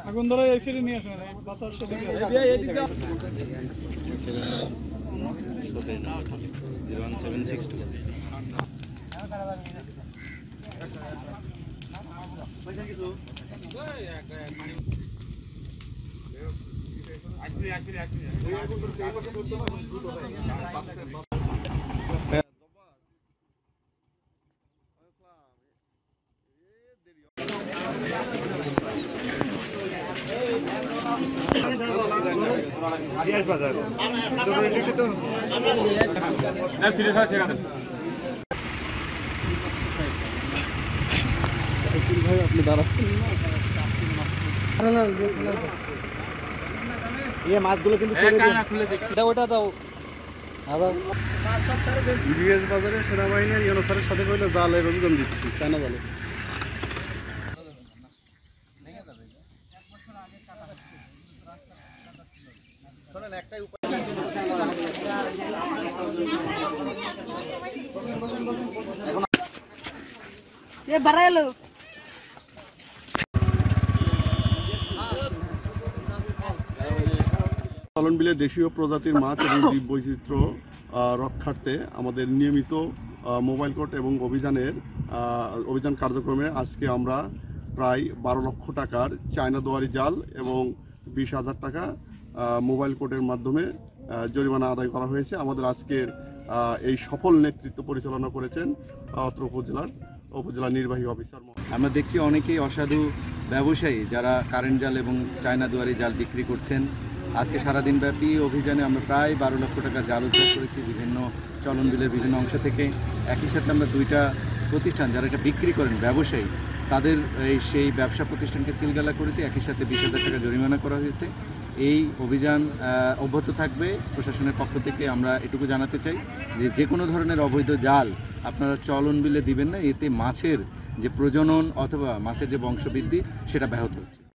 আগুন ধরে এসিডি নিয়ে আসেন বাতাস সেদিকে এদিকে 01762 মাছগুলো কিন্তু ওটা দাও ইলিয়াস বাজারে সেনাবাহিনীর ইউনুসের সাথে কইলে জালের অভিযান দিচ্ছি চায়না জালে চলন বিলে দেশীয় প্রজাতির মাছ এবং জীব বৈচিত্র্য রক্ষার্থে আমাদের নিয়মিত মোবাইল কোর্ট এবং অভিযান কার্যক্রমে আজকে আমরা প্রায় 12 লক্ষ টাকার চায়না দুয়ারি জাল এবং 20,000 টাকা মোবাইল কোর্টের মাধ্যমে জরিমানা আদায় করা হয়েছে। আমাদের আজকের এই সফল নেতৃত্ব পরিচালনা করেছেন অত্র উপজেলা নির্বাহী অফিসার। আমরা দেখছি অনেকেই অসাধু ব্যবসায়ী যারা কারেন্ট জাল এবং চায়না দুয়ারি জাল বিক্রি করছেন। আজকে সারাদিন ব্যাপী অভিযানে আমরা প্রায় 12 লক্ষ টাকার জাল উদ্ধার করেছি বিভিন্ন চলন বিলের বিভিন্ন অংশ থেকে। একই সাথে আমরা 2টা প্রতিষ্ঠান যারা এটা বিক্রি করেন ব্যবসায়ী তাদের সেই ব্যবসা প্রতিষ্ঠানকে সিলগালা করেছি। একই সাথে 20,000 টাকা জরিমানা করা হয়েছে। এই অভিযান অব্যাহত থাকবে। প্রশাসনের পক্ষ থেকে আমরা এটুকু জানাতে চাই যে কোনো ধরনের অবৈধ জাল আপনারা চলন বিলে দিবেন না, এতে মাছের যে প্রজনন অথবা মাছের যে বংশবৃদ্ধি সেটা ব্যাহত হচ্ছে।